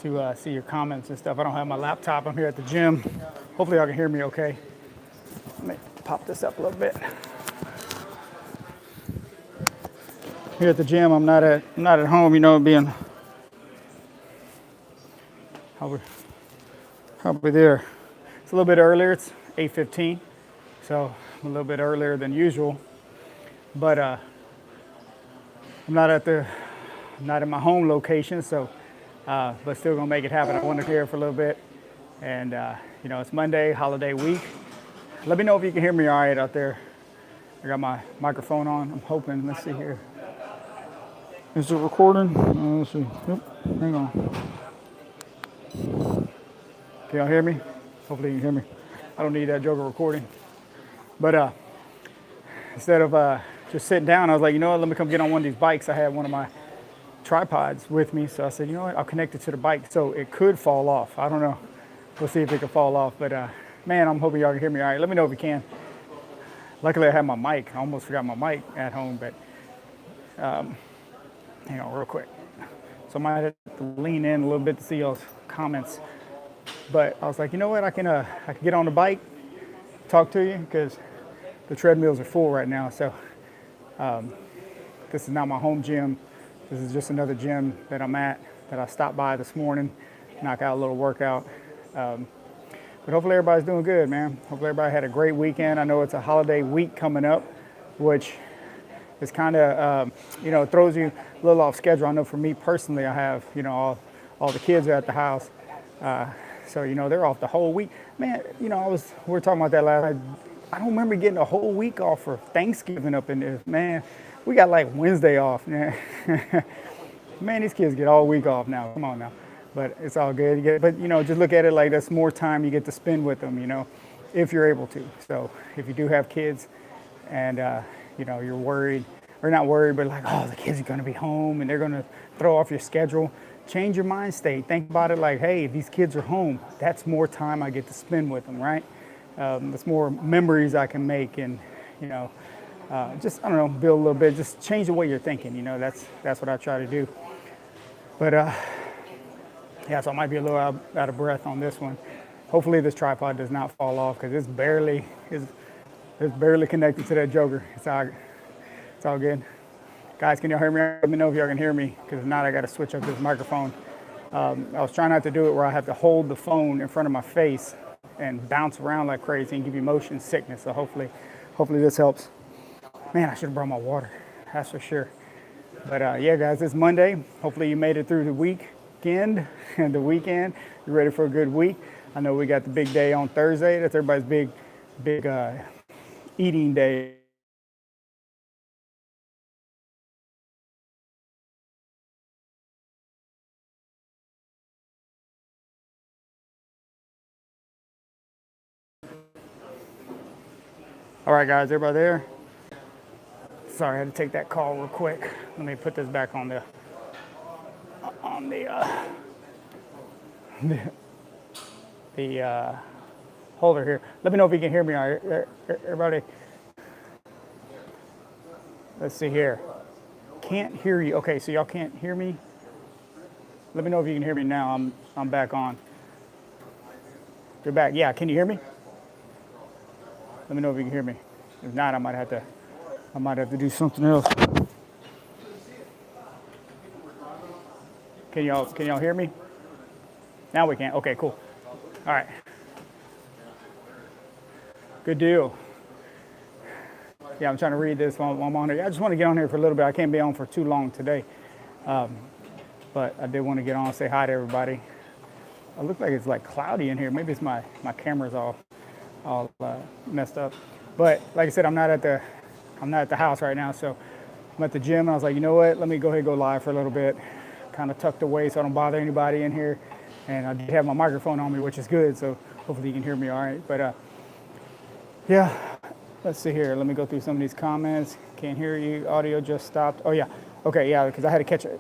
to see your comments and stuff. I don't have my laptop. I'm here at the gym. Hopefully y'all can hear me okay. Let me pop this up a little bit. Here at the gym, I'm not at home, you know, being probably there. It's a little bit earlier. It's 8:15, so I'm a little bit earlier than usual. But I'm not at my home location, so but still gonna make it happen. I want to here for a little bit, and you know, it's Monday, holiday week. Let me know if you can hear me all right out there. I got my microphone on. I'm hoping. Let's see here. Is it recording? Let's see. Yep. Hang on. Can y'all hear me? Hopefully you can hear me. I don't need that joker recording. But instead of just sitting down, I was like, you know what? Let me come get on one of these bikes. I had one of my tripods with me, so I said, you know what? I'll connect it to the bike, so it could fall off. I don't know. We'll see if it can fall off. But man, I'm hoping y'all can hear me all right. Let me know if you can. Luckily, I had my mic. I almost forgot my mic at home, but hang on real quick. So I might have to lean in a little bit to see y'all's comments. But I was like, you know what? I can get on the bike, talk to you, because the treadmills are full right now. So this is not my home gym. This is just another gym that I'm at that I stopped by this morning, knock out a little workout. But hopefully everybody's doing good, man. Hopefully everybody had a great weekend. I know it's a holiday week coming up, which is kind of, you know, throws you a little off schedule. I know for me personally, I have, you know, all the kids are at the house. So, you know, they're off the whole week. Man, you know, we were talking about that last night. I don't remember getting a whole week off for Thanksgiving up in this. Man, we got like Wednesday off. Man, man, these kids get all week off now. Come on now. But it's all good. But, you know, just look at it like that's more time you get to spend with them, you know, if you're able to. So if you do have kids and, you know, you're worried, or not worried, but like, oh, the kids are going to be home and they're going to throw off your schedule. Change your mind state. Think about it like, hey, these kids are home. That's more time I get to spend with them, right? That's more memories I can make, and you know, just I don't know, build a little bit. Just change the way you're thinking. You know, that's what I try to do. But yeah, so I might be a little out of breath on this one. Hopefully, this tripod does not fall off because it's barely connected to that joker. It's all good. Guys, can y'all hear me? Let me know if y'all can hear me, because if not, I got to switch up this microphone. I was trying not to do it where I have to hold the phone in front of my face and bounce around like crazy and give you motion sickness. So hopefully this helps. Man, I should have brought my water. That's for sure. But yeah, guys, it's Monday. Hopefully you made it through the weekend and the weekend. You're ready for a good week. I know we got the big day on Thursday. That's everybody's big eating day. All right, guys, everybody there? Sorry, I had to take that call real quick. Let me put this back on the holder here. Let me know if you can hear me. All right, everybody. Let's see here. Can't hear you. Okay, so y'all can't hear me. Let me know if you can hear me now. I'm back on. You're back. Yeah, can you hear me? Let me know if you can hear me. If not, I might have to do something else. Can y'all hear me? Now we can. Okay, cool. All right. Good deal. Yeah, I'm trying to read this while I'm on here. I just want to get on here for a little bit. I can't be on for too long today. But I did want to get on and say hi to everybody. It looks like it's like cloudy in here. Maybe it's my camera's all messed up. But like I said, I'm not at the house right now, so I'm at the gym. And I was like, you know what? Let me go ahead and go live for a little bit. Kind of tucked away so I don't bother anybody in here. And I did have my microphone on me, which is good. So hopefully you can hear me all right. But yeah, let's see here. Let me go through some of these comments. Can't hear you. Audio just stopped. Oh yeah. Okay, yeah, because I had to catch it.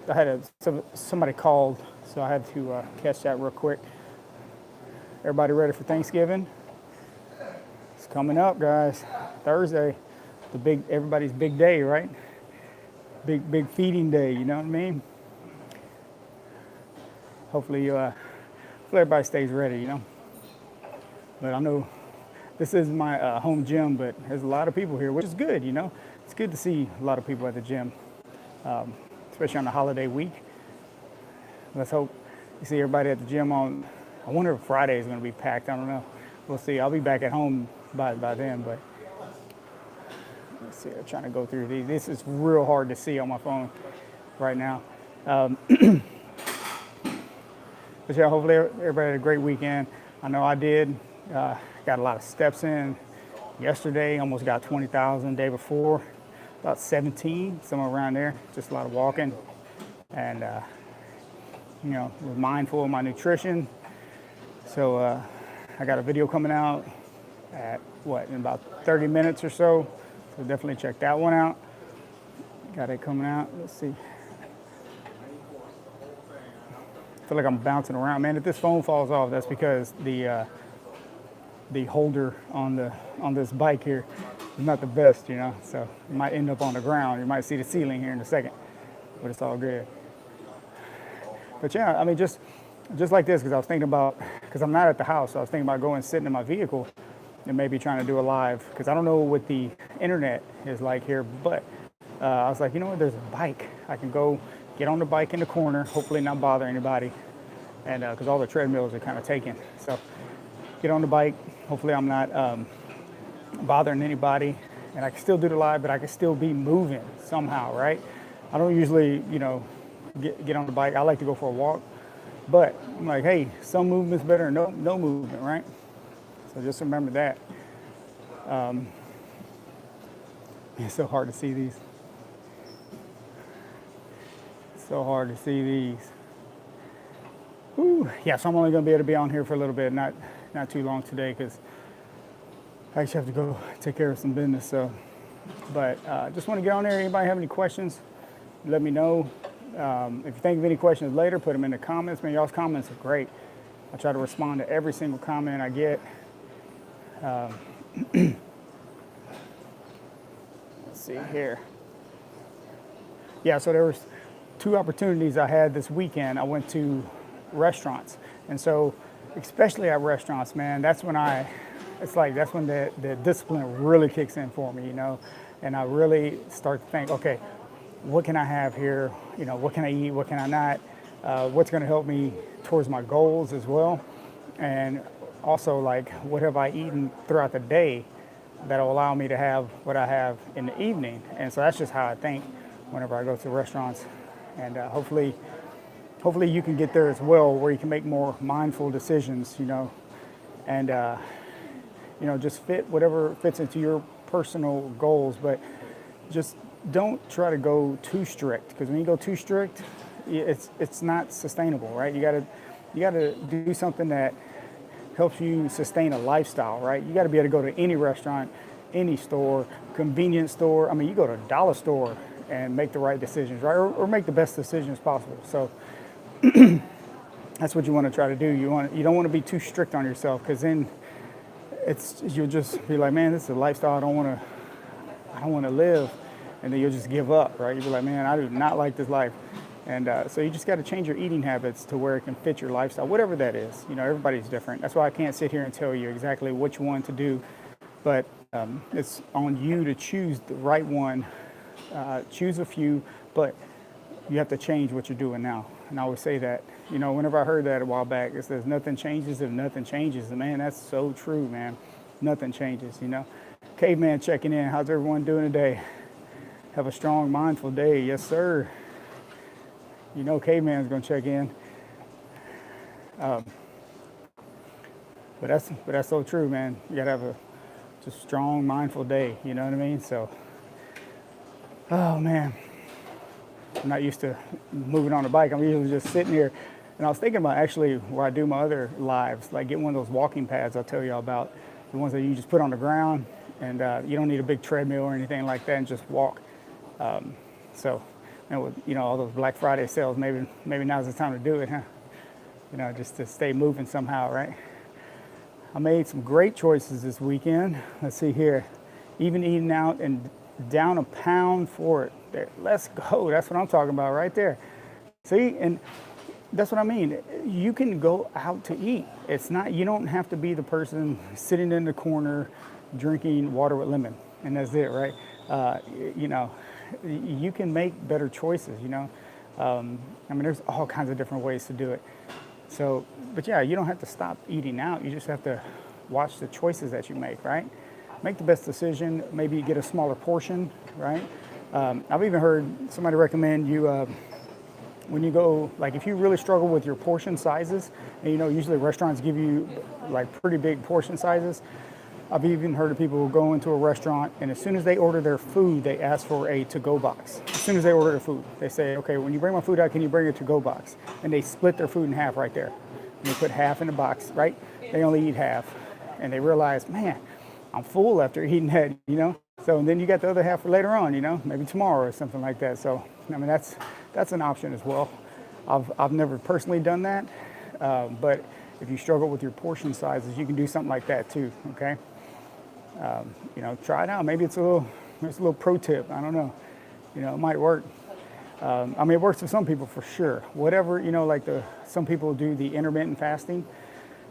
Somebody called, so I had to catch that real quick. Everybody ready for Thanksgiving? It's coming up, guys. Thursday, everybody's big day, right? Big feeding day. You know what I mean? hopefully, hopefully everybody stays ready, you know. But I know this is my home gym, but there's a lot of people here, which is good, you know. It's good to see a lot of people at the gym, especially on the holiday week. Let's hope you see everybody at the gym on, I wonder if Friday is going to be packed. I don't know. We'll see. I'll be back at home by then, but let's see. I'm trying to go through these. This is real hard to see on my phone right now. But yeah, hopefully everybody had a great weekend. I know I did. Got a lot of steps in yesterday. Almost got 20,000. Day before, about 17, somewhere around there. Just a lot of walking, and you know, was mindful of my nutrition. So I got a video coming out at in about 30 minutes or so. So definitely check that one out. Got it coming out. Let's see. I feel like I'm bouncing around, man. If this phone falls off, that's because the holder on this bike here is not the best, you know. So it might end up on the ground. You might see the ceiling here in a second, but it's all good. But yeah, I mean, just like this, because I was thinking about, because I'm not at the house, so I was thinking about going and sitting in my vehicle and maybe trying to do a live, because I don't know what the internet is like here, but I was like, you know what, there's a bike. I can go get on the bike in the corner, hopefully not bother anybody, and because all the treadmills are kind of taken. So get on the bike, hopefully I'm not bothering anybody, and I can still do the live, but I can still be moving somehow, right? I don't usually, you know, get on the bike. I like to go for a walk, but I'm like, hey, some movement's better than no movement, right? So just remember that. It's so hard to see these. So hard to see these. Ooh, yeah, so I'm only going to be able to be on here for a little bit, not too long today, because I actually have to go take care of some business. So, but just want to get on there. Anybody have any questions? Let me know. If you think of any questions later, put them in the comments. Man, y'all's comments are great. I try to respond to every single comment I get. Let's see here. Yeah, so there was 2 opportunities I had this weekend. I went to restaurants, and so especially at restaurants, man, that's when that's when the discipline really kicks in for me, you know, and I really start to think, okay, what can I have here? You know, what can I eat? What can I not? What's going to help me towards my goals as well? And also, like, what have I eaten throughout the day that'll allow me to have what I have in the evening? And so that's just how I think whenever I go to restaurants. And hopefully you can get there as well, where you can make more mindful decisions, you know, and, you know, just fit whatever fits into your personal goals, but just don't try to go too strict, because when you go too strict, it's not sustainable, right? You gotta do something that helps you sustain a lifestyle, right? You gotta be able to go to any restaurant, any store, convenience store. I mean, you go to a dollar store and make the right decisions, right? Or make the best decisions possible. So that's what you want to try to do. You don't want to be too strict on yourself, because then you'll just be like, man, this is a lifestyle I don't want to live, and then you'll just give up, right? You'll be like, man, I do not like this life. And so you just got to change your eating habits to where it can fit your lifestyle, whatever that is. You know, everybody's different. That's why I can't sit here and tell you exactly which one to do, but it's on you to choose the right one. Choose a few, but you have to change what you're doing now. And I always say that, you know, whenever I heard that a while back, it says nothing changes if nothing changes. And man, that's so true, man. Nothing changes, you know. Caveman checking in. How's everyone doing today? Have a strong, mindful day. Yes, sir. You know, Caveman's going to check in. But that's so true, man. You got to have a just strong, mindful day. You know what I mean? So, oh, man. I'm not used to moving on a bike. I'm usually just sitting here. And I was thinking about actually where I do my other lives, like get one of those walking pads I'll tell you all about, the ones that you just put on the ground, and you don't need a big treadmill or anything like that, and just walk. So, and with, you know, all those Black Friday sales, maybe now's the time to do it, huh? You know, just to stay moving somehow, right? I made some great choices this weekend. Let's see here. Even eating out and down a pound for it. There, let's go. That's what I'm talking about right there. See, and That's what I mean. You can go out to eat. It's not, you don't have to be the person sitting in the corner drinking water with lemon, and that's it, right? You know, you can make better choices, you know. I mean, there's all kinds of different ways to do it. So, but yeah, you don't have to stop eating out. You just have to watch the choices that you make, right? Make the best decision. Maybe get a smaller portion, right? I've even heard somebody recommend you, when you go, like if you really struggle with your portion sizes, and you know, usually restaurants give you like pretty big portion sizes. I've even heard of people who go into a restaurant and as soon as they order their food, they ask for a to-go box. As soon as they order their food, they say, okay, when you bring my food out, can you bring a to-go box? And they split their food in half right there. And they put half in the box, right? They only eat half. And they realize, man, I'm full after eating that, you know? So and then you got the other half for later on, you know, maybe tomorrow or something like that. So, I mean, that's an option as well. I've never personally done that, but if you struggle with your portion sizes, you can do something like that too, okay? You know, try it out. Maybe it's a little pro tip. I don't know. You know, it might work. I mean, it works for some people for sure. Whatever, you know, like some people do the intermittent fasting,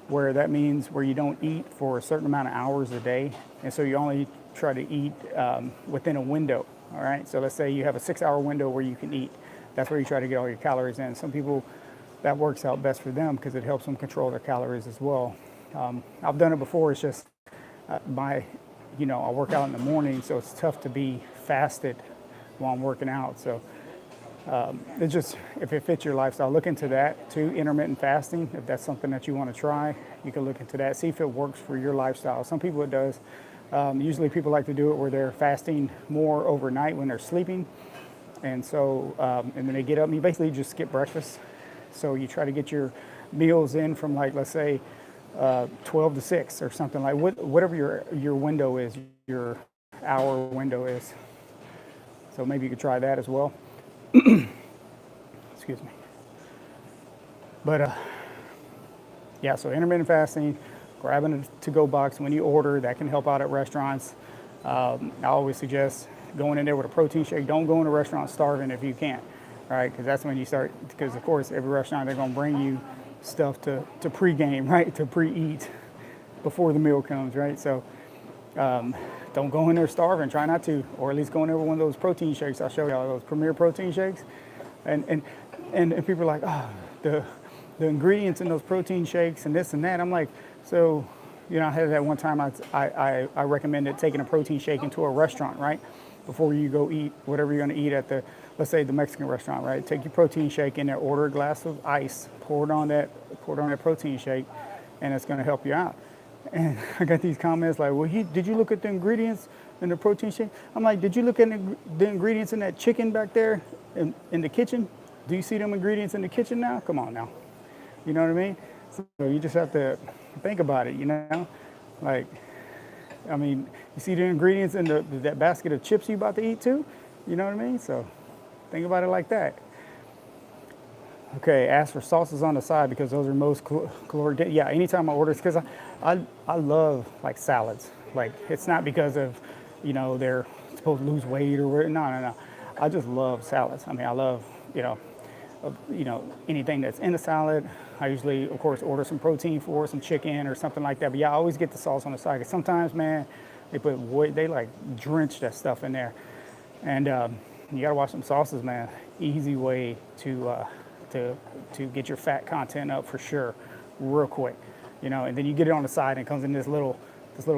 where that means where you don't eat for a certain amount of hours a day, and so you only try to eat within a window. All right. So let's say you have a 6-hour window where you can eat. That's where you try to get all your calories in. Some people, that works out best for them because it helps them control their calories as well. I've done it before. It's just you know, I work out in the morning, so it's tough to be fasted while I'm working out. So it's just, if it fits your lifestyle, look into that too, intermittent fasting. If that's something that you want to try, you can look into that, see if it works for your lifestyle. Some people it does. Usually people like to do it where they're fasting more overnight when they're sleeping. And so, and then they get up and you basically just skip breakfast. So you try to get your meals in from like, let's say, 12 to 6 or something like whatever your window is, your hour window is. So maybe you could try that as well. Excuse me. But yeah, so intermittent fasting, grabbing a to-go box when you order, that can help out at restaurants. I always suggest going in there with a protein shake. Don't go in a restaurant starving if you can't, right? Because that's when you start, because of course every restaurant, they're gonna bring you stuff to pre-game, right? To pre-eat before the meal comes, right? So don't go in there starving, try not to, or at least go in there with one of those protein shakes. I'll show y'all those Premier protein shakes. And people are like, oh, the ingredients in those protein shakes and this and that. I'm like, so, you know, I had that one time I recommended taking a protein shake into a restaurant, right? Before you go eat whatever you're gonna eat at let's say the Mexican restaurant, right? Take your protein shake in there, order a glass of ice, pour it on that protein shake, and it's gonna help you out. And I got these comments like, well, did you look at the ingredients in the protein shake? I'm like, did you look at the ingredients in that chicken back there in the kitchen? Do you see them ingredients in the kitchen now? Come on now. You know what I mean? So you just have to think about it, you know? Like, I mean, you see the ingredients in that basket of chips you about to eat too? You know what I mean? So think about it like that. Okay, ask for sauces on the side because those are most caloric. Yeah, anytime I order, it's because I love like salads. Like it's not because of, you know, they're supposed to lose weight or whatever. No. I just love salads. I mean, I love, you know, anything that's in a salad. I usually, of course, order some protein for some chicken or something like that. But yeah, I always get the sauce on the side. 'Cause sometimes, man, they like drench that stuff in there, and you gotta watch some sauces, man. Easy way to get your fat content up for sure, real quick, you know. And then you get it on the side, and it comes in this little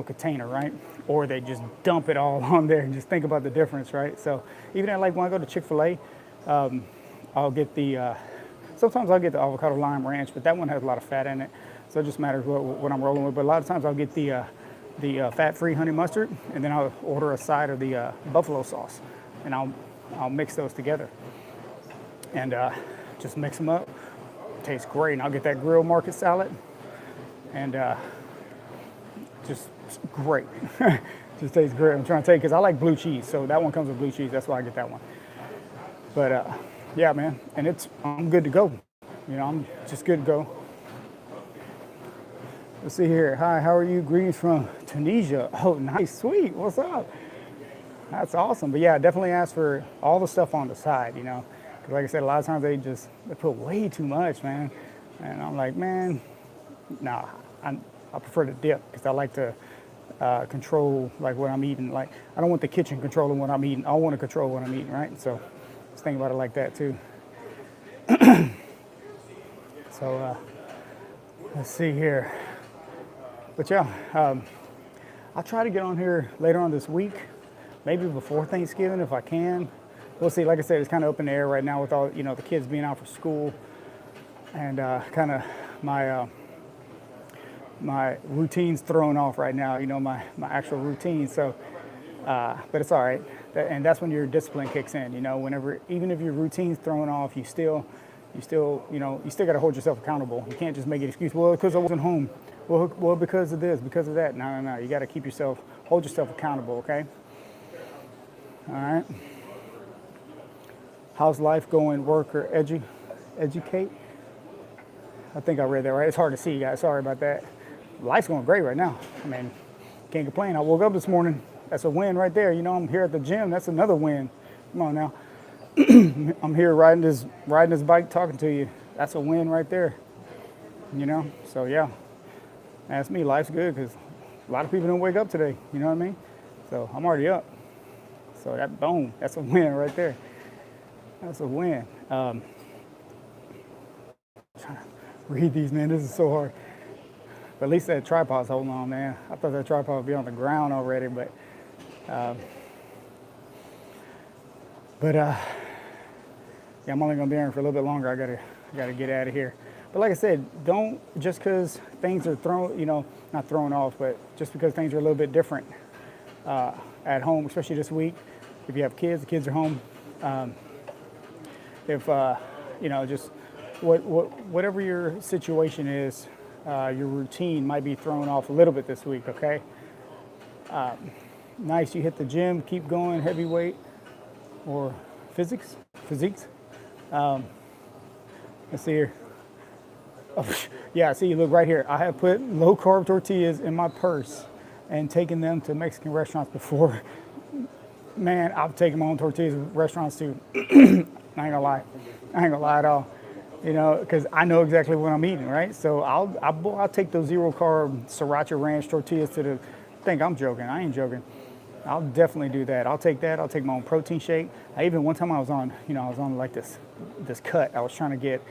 container, right? Or they just dump it all on there, and just think about the difference, right? So even like when I go to Chick-fil-A, I'll get sometimes I'll get the avocado lime ranch, but that one has a lot of fat in it, so it just matters what I'm rolling with. But a lot of times I'll get the fat-free honey mustard, and then I'll order a side of the buffalo sauce, and I'll mix those together, and just mix them up. Tastes great, and I'll get that grilled market salad, and just great. Just tastes great. I'm trying to tell you because I like blue cheese, so that one comes with blue cheese. That's why I get that one. But yeah, man, and I'm good to go. You know, I'm just good to go. Let's see here. Hi, how are you? Greetings from Tunisia. Oh, nice, sweet. What's up? That's awesome. But yeah, definitely ask for all the stuff on the side, you know. like I said, a lot of times they put way too much, man. And I'm like, man, nah, I prefer to dip because I like to control like what I'm eating. Like I don't want the kitchen controlling what I'm eating. I want to control what I'm eating, right? So just think about it like that too. So let's see here. But yeah, I'll try to get on here later on this week, maybe before Thanksgiving if I can. We'll see. Like I said, it's kind of up in the air right now with all the kids being out for school, and kind of my routine's thrown off right now. My actual routine. So, but it's all right. And that's when your discipline kicks in. Whenever even if your routine's thrown off, you still got to hold yourself accountable. You can't just make an excuse. Well, because I wasn't home. Well, because of this, because of that. No. You got to hold yourself accountable. Okay. All right. How's life going? Work or educate? I think I read that right. It's hard to see, guys. Sorry about that. Life's going great right now. I mean, can't complain. I woke up this morning. That's a win right there. I'm here at the gym. That's another win. Come on now. I'm here riding this bike, talking to you. That's a win right there. So yeah. Ask me, life's good because a lot of people don't wake up today. You know what I mean? So I'm already up. So that's a win right there. That's a win. Trying to read these, man. This is so hard. But at least that tripod's holding on, man. I thought that tripod would be on the ground already, but yeah, I'm only gonna be here for a little bit longer. I gotta get out of here. But like I said, don't just because things are not thrown off, but just because things are a little bit different at home, especially this week. If you have kids, the kids are home. If just whatever your situation is, your routine might be thrown off a little bit this week. Okay. Nice. You hit the gym. Keep going. Heavyweight or physiques. Let's see here. Oh, yeah. See, you look right here. I have put low carb tortillas in my purse and taken them to Mexican restaurants before. Man, I've taken my own tortillas to restaurants too. I ain't gonna lie at all. Because I know exactly what I'm eating, right? So I'll take those zero carb sriracha ranch tortillas to the. Think I'm joking? I ain't joking. I'll definitely do that. I'll take that. I'll take my own protein shake. One time I was on like this cut. I was trying to get,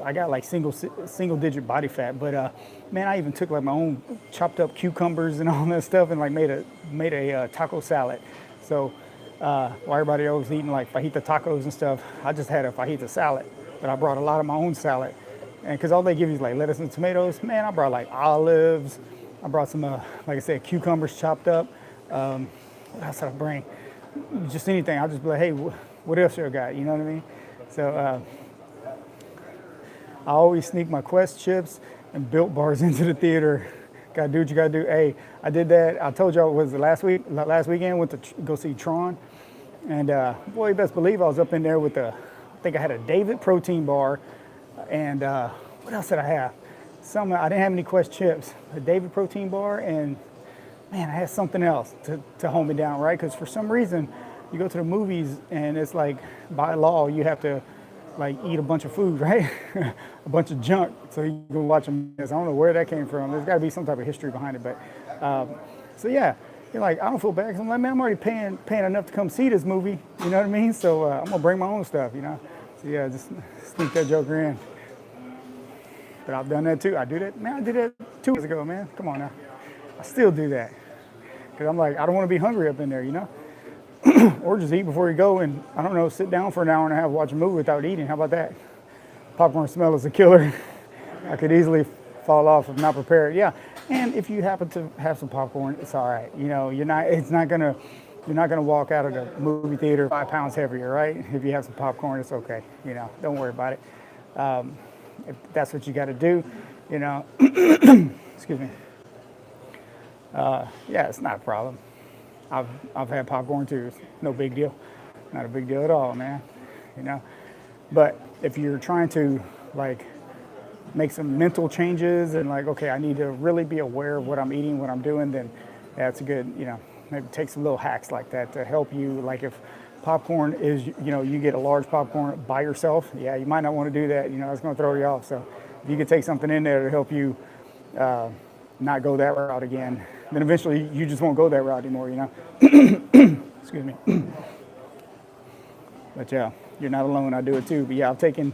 I got like single digit body fat, but man, I even took like my own chopped up cucumbers and all that stuff and like made a taco salad. So while everybody else was eating like fajita tacos and stuff, I just had a fajita salad. But I brought a lot of my own salad, and because all they give you is like lettuce and tomatoes, man, I brought like olives. I brought some, like I said, cucumbers chopped up. What else did I bring? Just anything. I'll just be like, hey, what else you got? You know what I mean? So I always sneak my Quest chips and Built Bars into the theater. Gotta do what you gotta do. Hey, I did that. I told y'all it was last weekend. Went to go see Tron, and boy, you best believe I was up in there with I think I had a David protein bar, and what else did I have? I didn't have any Quest chips. A David protein bar, and man, I had something else to hold me down, right? Because for some reason, you go to the movies and it's like by law you have to like eat a bunch of food, right? A bunch of junk, so you can watch them. I don't know where that came from. There's got to be some type of history behind it, but so yeah. You're like, I don't feel bad because I'm like, man, I'm already paying enough to come see this movie. You know what I mean? So I'm gonna bring my own stuff, So yeah, just sneak that joker in. But I've done that too. I do that, man. I did that 2 years ago, man. Come on now. I still do that because I'm like, I don't want to be hungry up in there, Or just eat before you go and I don't know, sit down for an hour and a half, watch a movie without eating. How about that? Popcorn smell is a killer. I could easily fall off if not prepared. Yeah. And if you happen to have some popcorn, it's all right. You're not gonna walk out of the movie theater 5 pounds heavier, right? If you have some popcorn, it's okay. Don't worry about it. If that's what you got to do, excuse me. Yeah, it's not a problem. I've had popcorn too. It's no big deal. Not a big deal at all, man. But if you're trying to like make some mental changes and like, okay, I need to really be aware of what I'm eating, what I'm doing, then that's a good, maybe take some little hacks like that to help you. Like if popcorn is, you get a large popcorn by yourself. Yeah, you might not want to do that. It's going to throw you off. So if you could take something in there to help you not go that route again, then eventually you just won't go that route anymore. Excuse me. But yeah, you're not alone. I do it too. But yeah, I've taken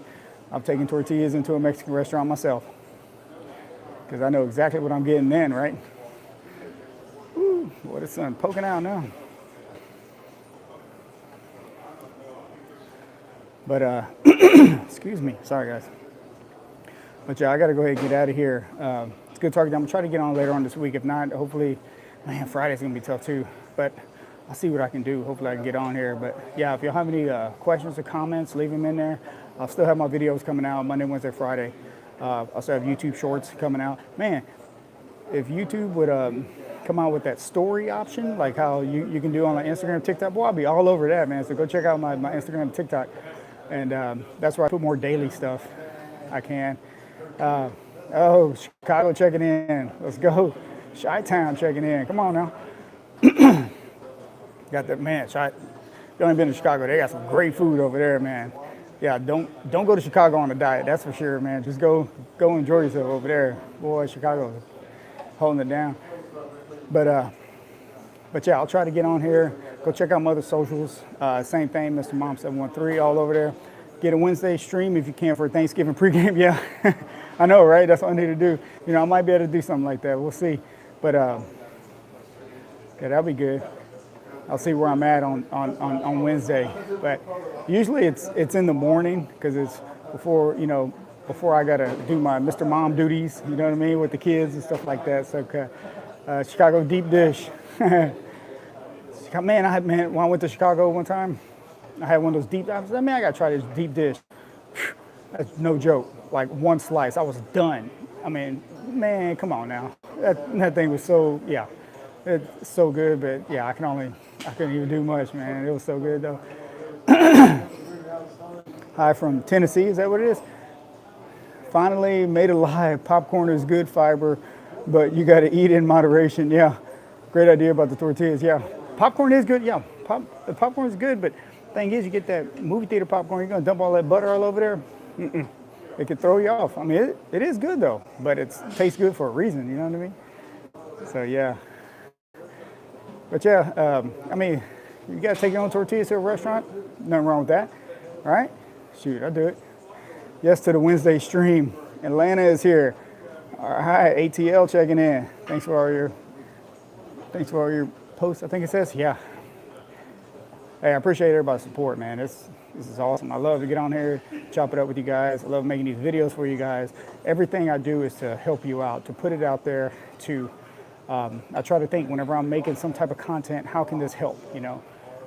tortillas into a Mexican restaurant myself because I know exactly what I'm getting then, right? Ooh, boy, the sun poking out now. But excuse me, sorry guys. But yeah, I got to go ahead and get out of here. It's good talking to you. I'm gonna try to get on later on this week. If not, hopefully, man, Friday's gonna be tough too. But I'll see what I can do. Hopefully I can get on here. But yeah, if y'all have any questions or comments, leave them in there. I'll still have my videos coming out Monday, Wednesday, Friday. I'll still have YouTube shorts coming out. Man, if YouTube would come out with that story option, like how you can do on like Instagram, TikTok, boy, I'll be all over that, man. So go check out my Instagram and TikTok. And that's where I put more daily stuff I can. Oh, Chicago checking in. Let's go. Chi-Town checking in. Come on now. Got that, man. You ain't been to Chicago. They got some great food over there, man. Yeah, don't go to Chicago on a diet. That's for sure, man. Just go enjoy yourself over there. Boy, Chicago's holding it down. But yeah, I'll try to get on here. Go check out my other socials. Same thing, Mr. Mom 713, all over there. Get a Wednesday stream if you can for a Thanksgiving pregame. Yeah, I know, right? That's what I need to do. I might be able to do something like that. We'll see. But yeah, that'll be good. I'll see where I'm at on Wednesday. But usually it's in the morning because it's before I gotta do my Mr. Mom duties. You know what I mean, with the kids and stuff like that. So Chicago deep dish. Man, when I went to Chicago one time, I had one of those deep. I said, man, I gotta try this deep dish. That's no joke. Like one slice, I was done. I mean, man, come on now. That thing was so, yeah, it's so good. But yeah, I couldn't even do much, man. It was so good though. Hi from Tennessee, is that what it is? Finally made it live. Popcorn is good fiber, but you got to eat in moderation. Yeah, great idea about the tortillas. Yeah, popcorn is good. Yeah, the popcorn is good, but thing is, you get that movie theater popcorn, you're gonna dump all that butter all over there. It could throw you off. I mean, it is good though, but it tastes good for a reason. You know what I mean? So yeah. But yeah, I mean, you gotta take your own tortillas to a restaurant. Nothing wrong with that, all right? Shoot, I'll do it. Yes to the Wednesday stream. Atlanta is here. All right, ATL checking in. Thanks for all your posts. I think it says, yeah. Hey, I appreciate everybody's support, man. This is awesome. I love to get on here, chop it up with you guys. I love making these videos for you guys. Everything I do is to help you out, to put it out there, I try to think whenever I'm making some type of content, how can this help?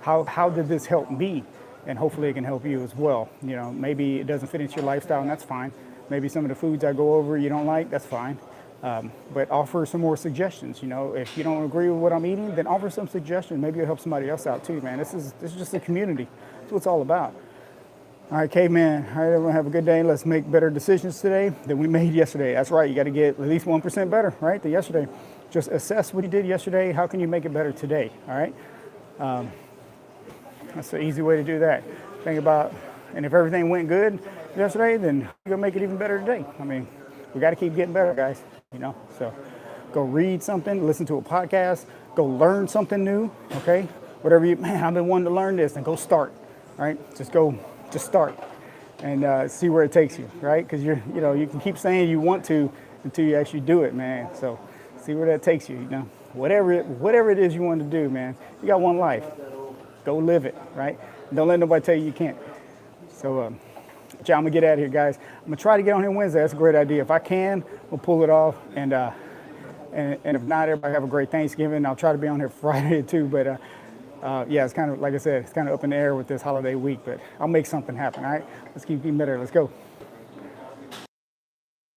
How did this help me? And hopefully it can help you as well. Maybe it doesn't fit into your lifestyle, and that's fine. Maybe some of the foods I go over you don't like, that's fine. But offer some more suggestions. If you don't agree with what I'm eating, then offer some suggestions. Maybe it'll help somebody else out too, man. This is just a community. That's what it's all about. All right, caveman. All right, everyone have a good day. Let's make better decisions today than we made yesterday. That's right. You got to get at least 1% better, right, than yesterday. Just assess what you did yesterday. How can you make it better today? All right. That's an easy way to do that. Think about, and if everything went good yesterday, then you're gonna make it even better today. I mean, we got to keep getting better, guys. So go read something, listen to a podcast, go learn something new. Okay, whatever I've been wanting to learn this, and go start. All right, just start, and see where it takes you. Right, because you can keep saying you want to until you actually do it, man. So see where that takes you. Whatever it is you want to do, man. You got one life. Go live it, right? Don't let nobody tell you you can't. So, I'm gonna get out of here, guys. I'm gonna try to get on here Wednesday. That's a great idea. If I can, we'll pull it off. And if not, everybody have a great Thanksgiving. I'll try to be on here Friday too. But yeah, it's kind of, like I said, it's kind of up in the air with this holiday week. But I'll make something happen, all right? Let's keep getting better. Let's go.